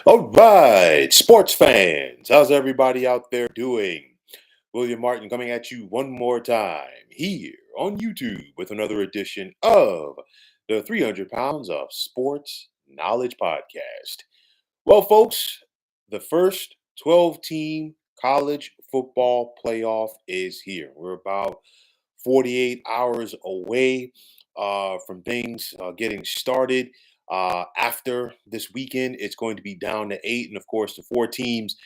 All right, sports fans, how's everybody out there doing? William Martin coming at you one more time here on YouTube with another edition of the 300 Pounds of Sports Knowledge Podcast. Well, folks, the first 12-team college football playoff is here. We're about 48 hours away from things getting started. After this weekend, it's going to be down to eight. And of course, the four teams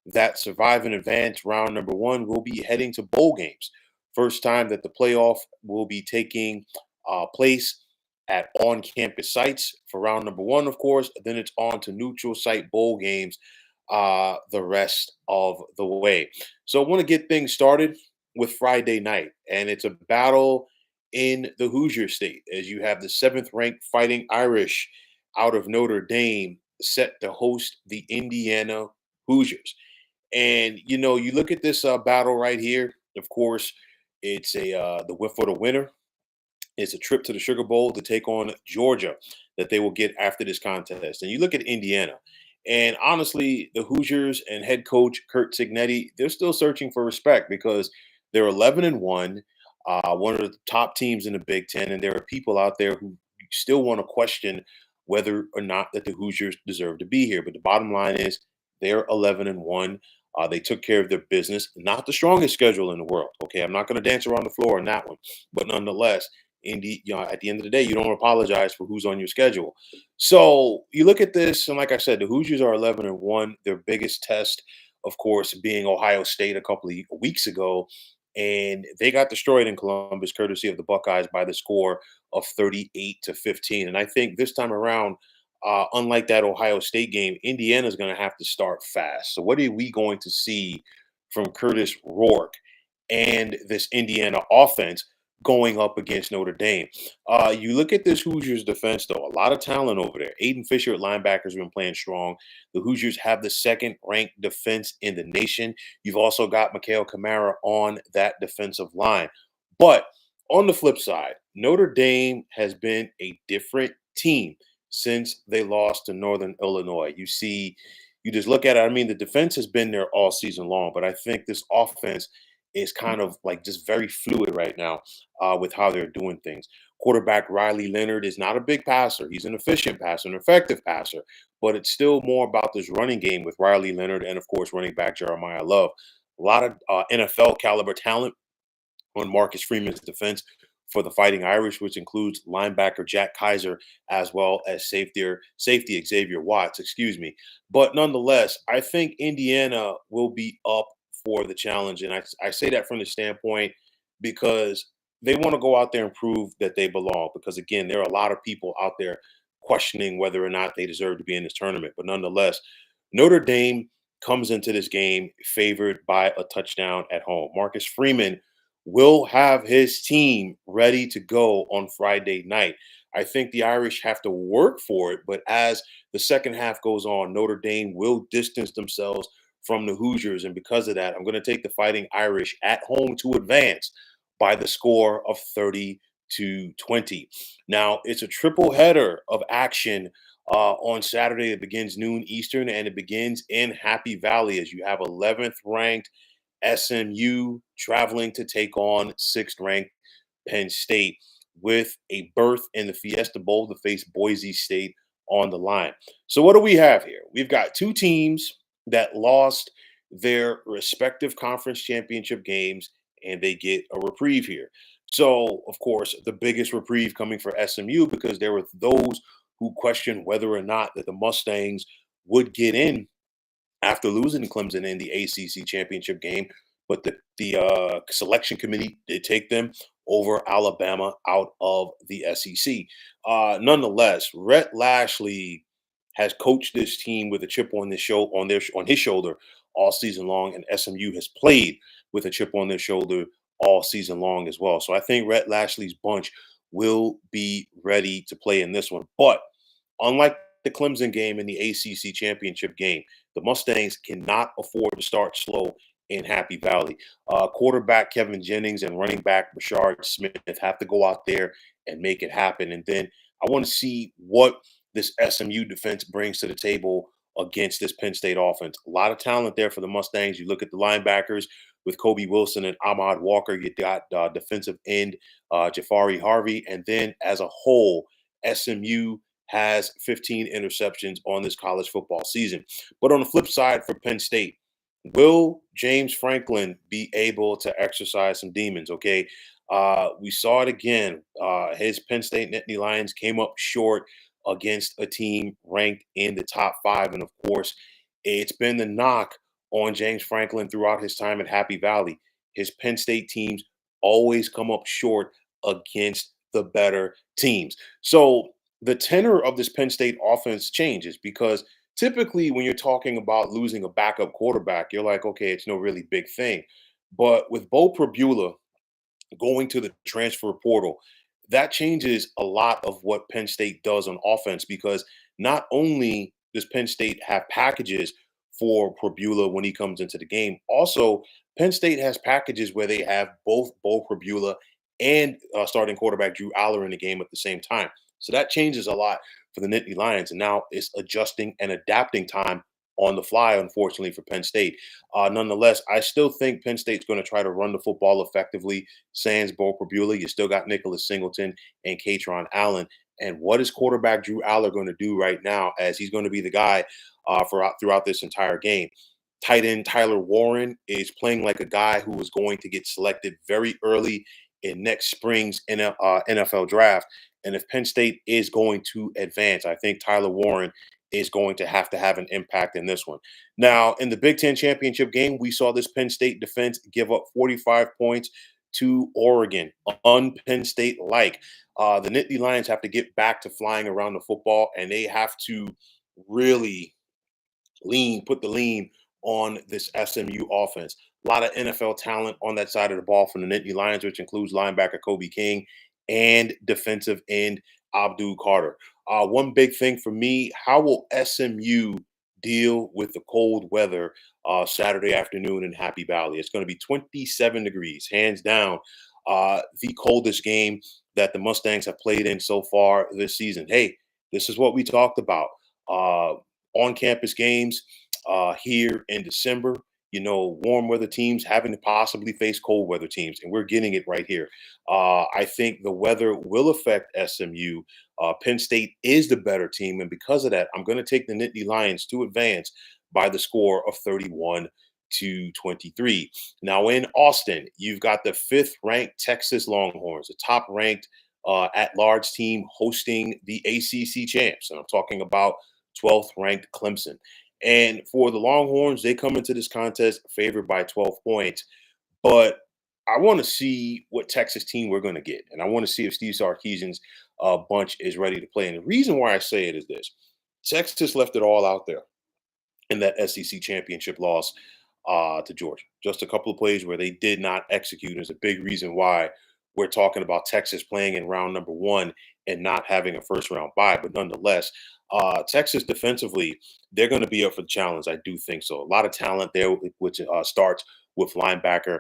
that survive and advance round number one will be heading to bowl games. First time that the playoff will be taking place at on campus sites for round number one, of course. Then it's on to neutral site bowl games the rest of the way. So I want to get things started with Friday night, and it's a battle in the Hoosier State as you have the seventh ranked Fighting Irish out of Notre Dame set to host the Indiana Hoosiers. And you look at this battle right here. Of course, it's a for the winner. It's a trip to the Sugar Bowl to take on Georgia that they will get after this contest. And you look at Indiana, and honestly, the Hoosiers and head coach Kurt Signetti, they're still searching for respect because they're 11-1, one of the top teams in the Big Ten, and there are people out there who still want to question whether or not that the Hoosiers deserve to be here. But the bottom line is they're 11-1. They took care of their business. Not the strongest schedule in the world. Okay, I'm not going to dance around the floor on that one, but nonetheless, at the end of the day, you don't apologize for who's on your schedule. So you look at this, and like I said, the Hoosiers are 11-1. Their biggest test, of course, being Ohio State a couple of weeks ago, and they got destroyed in Columbus, courtesy of the Buckeyes, by the score of 38-15. And I think this time around, unlike that Ohio State game, Indiana's going to have to start fast. So what are we going to see from Curtis Rourke and this Indiana offense going up against Notre Dame? You look at this Hoosiers defense, though, a lot of talent over there. Aiden Fisher at linebackers has been playing strong. The Hoosiers have the second ranked defense in the nation. You've also got Mikhail Kamara on that defensive line. But on the flip side, Notre Dame has been a different team since they lost to Northern Illinois. You just look at it. I mean, the defense has been there all season long, but I think this offense is kind of like just very fluid right now with how they're doing things. Quarterback Riley Leonard is not a big passer. He's an efficient passer, an effective passer, but it's still more about this running game with Riley Leonard and, of course, running back Jeremiah Love. A lot of NFL caliber talent on Marcus Freeman's defense for the Fighting Irish, which includes linebacker Jack Kaiser as well as safety Xavier Watts, excuse me. But nonetheless, I think Indiana will be up for the challenge. And I say that from the standpoint because they want to go out there and prove that they belong. Because again, there are a lot of people out there questioning whether or not they deserve to be in this tournament. But nonetheless, Notre Dame comes into this game favored by a touchdown at home. Marcus Freeman will have his team ready to go on Friday night. I think the Irish have to work for it, but as the second half goes on, Notre Dame will distance themselves from the Hoosiers. And because of that, I'm going to take the Fighting Irish at home to advance by the score of 30-20. Now, it's a triple header of action on Saturday. It begins noon Eastern, and it begins in Happy Valley as you have 11th ranked SMU traveling to take on sixth ranked Penn State with a berth in the Fiesta Bowl to face Boise State on the line. So, what do we have here? We've got two teams that lost their respective conference championship games, and they get a reprieve here. So, of course, the biggest reprieve coming for SMU because there were those who questioned whether or not that the Mustangs would get in after losing to Clemson in the ACC championship game, but the selection committee did take them over Alabama out of the SEC. Nonetheless, Rhett Lashley has coached this team with a chip on his shoulder all season long, and SMU has played with a chip on their shoulder all season long as well. So I think Rhett Lashley's bunch will be ready to play in this one. But unlike the Clemson game and the ACC championship game, the Mustangs cannot afford to start slow in Happy Valley. Quarterback Kevin Jennings and running back Rashard Smith have to go out there and make it happen. And then I want to see what this SMU defense brings to the table against this Penn State offense. A lot of talent there for the Mustangs. You look at the linebackers with Kobe Wilson and Ahmad Walker. You got defensive end Jafari Harvey. And then as a whole, SMU has 15 interceptions on this college football season. But on the flip side for Penn State, will James Franklin be able to exercise some demons? Okay. We saw it again. His Penn State Nittany Lions came up short against a team ranked in the top five. And of course, it's been the knock on James Franklin throughout his time at Happy Valley. His Penn State teams always come up short against the better teams. So the tenor of this Penn State offense changes because typically when you're talking about losing a backup quarterback, you're like, okay, it's no really big thing. But with Bo Prabula going to the transfer portal, that changes a lot of what Penn State does on offense because not only does Penn State have packages for Probula when he comes into the game, also Penn State has packages where they have both Bo Probula and starting quarterback Drew Allar in the game at the same time. So that changes a lot for the Nittany Lions, and now it's adjusting and adapting time on the fly, unfortunately, for Penn State. Nonetheless, I still think Penn State's going to try to run the football effectively. Sans Bo Prabula, you still got Nicholas Singleton and Katron Allen. And what is quarterback Drew Aller going to do right now as he's going to be the guy throughout this entire game? Tight end Tyler Warren is playing like a guy who is going to get selected very early in next spring's NFL draft. And if Penn State is going to advance, I think Tyler Warren is going to have an impact in this one. Now, in the Big Ten championship game, we saw this Penn State defense give up 45 points to Oregon, un-Penn State like. The Nittany Lions have to get back to flying around the football, and they have to really put the lean on this SMU offense. A lot of NFL talent on that side of the ball from the Nittany Lions, which includes linebacker Kobe King and defensive end Abdul Carter. One big thing for me, how will SMU deal with the cold weather Saturday afternoon in Happy Valley? It's going to be 27 degrees, hands down, the coldest game that the Mustangs have played in so far this season. Hey, this is what we talked about. On-campus games here in December, warm weather teams having to possibly face cold weather teams, and we're getting it right here. I think the weather will affect SMU. Penn State is the better team, and because of that, I'm going to take the Nittany Lions to advance by the score of 31-23. Now in Austin, you've got the fifth-ranked Texas Longhorns, the top-ranked at-large team hosting the ACC champs, and I'm talking about 12th ranked Clemson. And for the Longhorns, they come into this contest favored by 12 points. But I want to see what Texas team we're going to get. And I want to see if Steve Sarkisian's bunch is ready to play. And the reason why I say it is this: Texas left it all out there in that SEC championship loss to Georgia. Just a couple of plays where they did not execute. There's a big reason why we're talking about Texas playing in round number one and not having a first round bye. But nonetheless, Texas defensively, they're going to be up for the challenge. I do think so. A lot of talent there, which starts with linebacker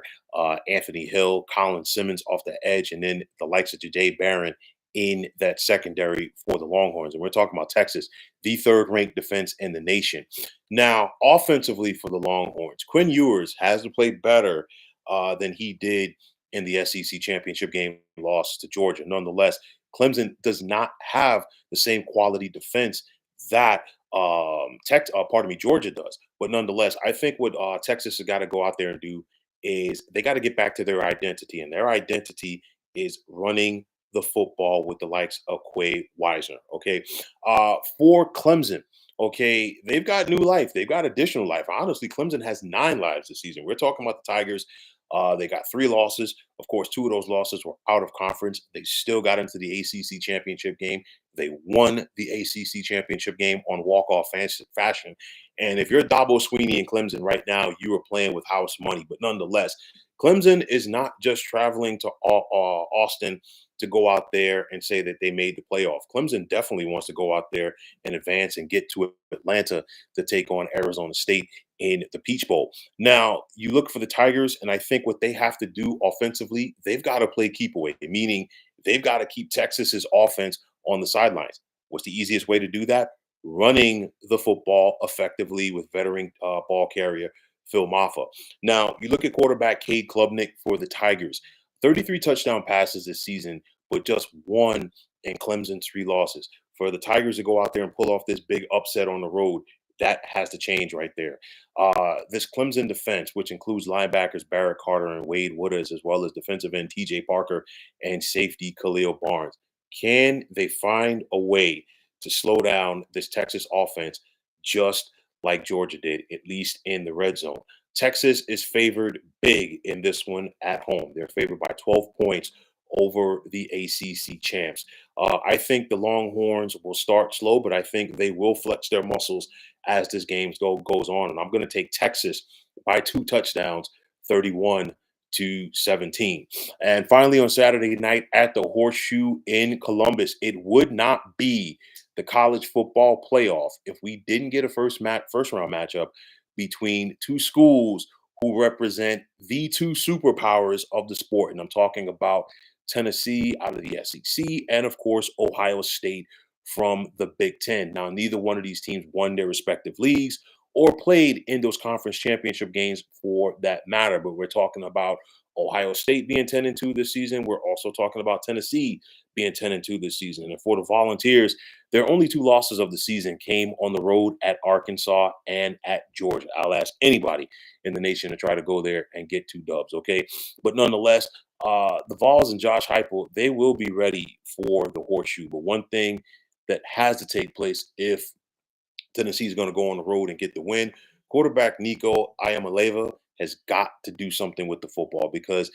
Anthony Hill, Colin Simmons off the edge, and then the likes of Ja'Day Barron in that secondary for the Longhorns. And we're talking about Texas, the third-ranked defense in the nation. Now, offensively for the Longhorns, Quinn Ewers has to play better than he did in the SEC championship game loss to Georgia. Nonetheless, Clemson does not have the same quality defense that Georgia does. But nonetheless, I think what Texas has got to go out there and do is they got to get back to their identity, and their identity is running the football with the likes of Quay Wisner. Okay, for Clemson, okay, they've got new life. They've got additional life. Honestly, Clemson has 9 lives this season. We're talking about the Tigers. They got 3 losses. Of course, 2 of those losses were out of conference. They still got into the ACC championship game. They won the ACC championship game on walk-off fashion. And if you're Dabo Sweeney and Clemson right now, you are playing with house money. But nonetheless, Clemson is not just traveling to Austin to go out there and say that they made the playoff. Clemson definitely wants to go out there and advance and get to Atlanta to take on Arizona State in the Peach Bowl. Now, you look for the Tigers, and I think what they have to do offensively, they've got to play keep away, meaning they've got to keep Texas's offense on the sidelines. What's the easiest way to do that? running the football effectively with veteran ball carrier Phil Maffa. Now, you look at quarterback Cade Klubnik for the Tigers, 33 touchdown passes this season, but just one in Clemson's 3 losses. For the Tigers to go out there and pull off this big upset on the road, that has to change right there. This Clemson defense, which includes linebackers Barrett Carter and Wade Wooders, as well as defensive end TJ Parker and safety Khalil Barnes, can they find a way to slow down this Texas offense just like Georgia did, at least in the red zone? Texas is favored big in this one at home. They're favored by 12 points over the ACC champs. I think the Longhorns will start slow, but I think they will flex their muscles as this game goes on. And I'm going to take Texas by 2 touchdowns, 31-17. And finally, on Saturday night at the Horseshoe in Columbus, it would not be the college football playoff if we didn't get a first round matchup between two schools who represent the two superpowers of the sport. And I'm talking about Tennessee out of the SEC and, of course, Ohio State from the Big Ten. Now, neither one of these teams won their respective leagues or played in those conference championship games for that matter. But we're talking about Ohio State being 10-2 this season. We're also talking about Tennessee being 10-2 this season. And for the Volunteers, their only 2 losses of the season came on the road at Arkansas and at Georgia. I'll ask anybody in the nation to try to go there and get 2 dubs, okay? But nonetheless, the Vols and Josh Heupel, they will be ready for the Horseshoe. But one thing that has to take place if Tennessee is going to go on the road and get the win, quarterback Nico Iamaleava has got to do something with the football because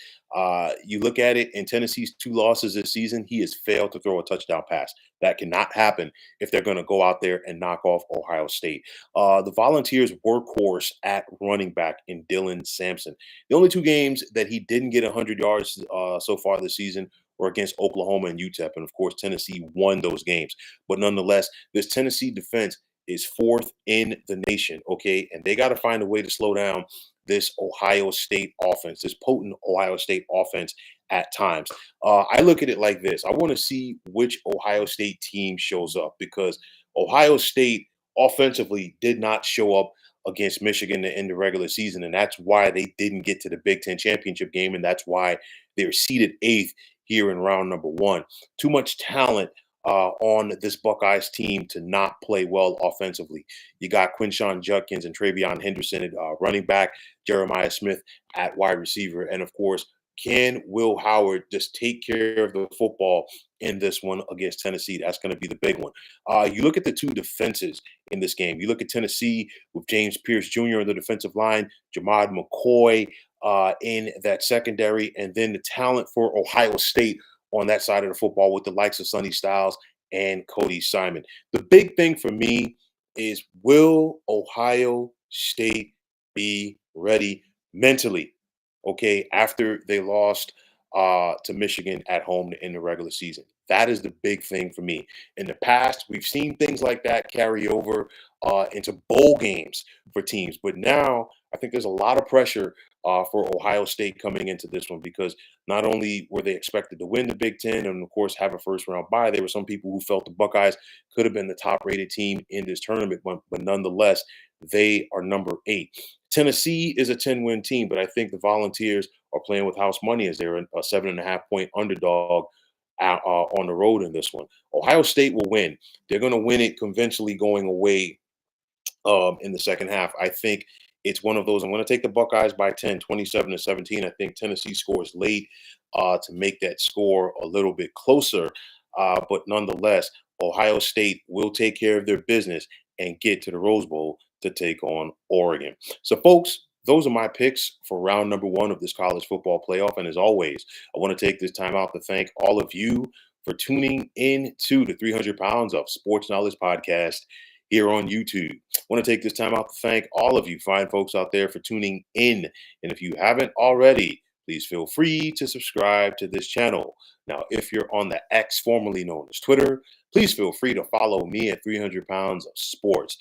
you look at it in Tennessee's 2 losses this season, he has failed to throw a touchdown pass. That cannot happen if they're going to go out there and knock off Ohio State. The Volunteers workhorse at running back in Dylan Sampson. The only 2 games that he didn't get 100 yards so far this season were against Oklahoma and UTEP. And of course, Tennessee won those games. But nonetheless, this Tennessee defense is 4th in the nation, okay? And they got to find a way to slow down this Ohio State offense, this potent Ohio State offense at times. I look at it like this. I want to see which Ohio State team shows up because Ohio State offensively did not show up against Michigan in the regular season, and that's why they didn't get to the Big Ten championship game, and that's why they're seeded 8th here in round number 1. Too much talent on this Buckeyes team to not play well offensively. You got Quinshawn Judkins and Travion Henderson at running back, Jeremiah Smith at wide receiver, and of course, can Will Howard just take care of the football in this one against Tennessee? That's going to be the big one. You look at the 2 defenses in this game. You look at Tennessee with James Pierce Jr. on the defensive line, Jamad McCoy in that secondary, and then the talent for Ohio State on that side of the football with the likes of Sonny Styles and Cody Simon. The big thing for me is, will Ohio State be ready mentally, okay, after they lost to Michigan at home in the regular season? That is the big thing for me. In the past, we've seen things like that carry over into bowl games for teams. But now I think there's a lot of pressure for Ohio State coming into this one because not only were they expected to win the Big Ten and, of course, have a first round bye, there were some people who felt the Buckeyes could have been the top rated team in this tournament. But nonetheless, they are number 8. Tennessee is a 10-win team, but I think the Volunteers are playing with house money as they're a 7.5-point underdog on the road in this one. Ohio State will win. They're going to win it conventionally going away in the second half. I think it's one of those. I'm going to take the Buckeyes by 10, 27-17. I think Tennessee scores late to make that score a little bit closer. But nonetheless, Ohio State will take care of their business and get to the Rose Bowl to take on Oregon. So, folks, those are my picks for round number 1 of this college football playoff. And as always, I want to take this time out to thank all of you for tuning in to the 300 Pounds of Sports Knowledge podcast here on YouTube. I want to take this time out to thank all of you fine folks out there for tuning in. And if you haven't already, please feel free to subscribe to this channel. Now, if you're on the X, formerly known as Twitter, please feel free to follow me at 300 Pounds of Sports.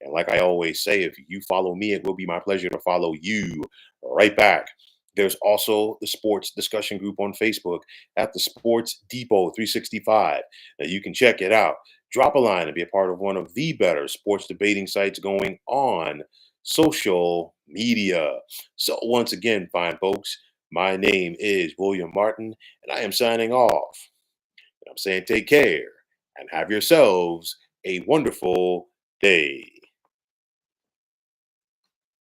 And like I always say, if you follow me, it will be my pleasure to follow you right back. There's also the sports discussion group on Facebook at the Sports Depot 365. Now you can check it out. Drop a line and be a part of one of the better sports debating sites going on social media. So, once again, fine folks, my name is William Martin, and I am signing off. And I'm saying take care and have yourselves a wonderful day.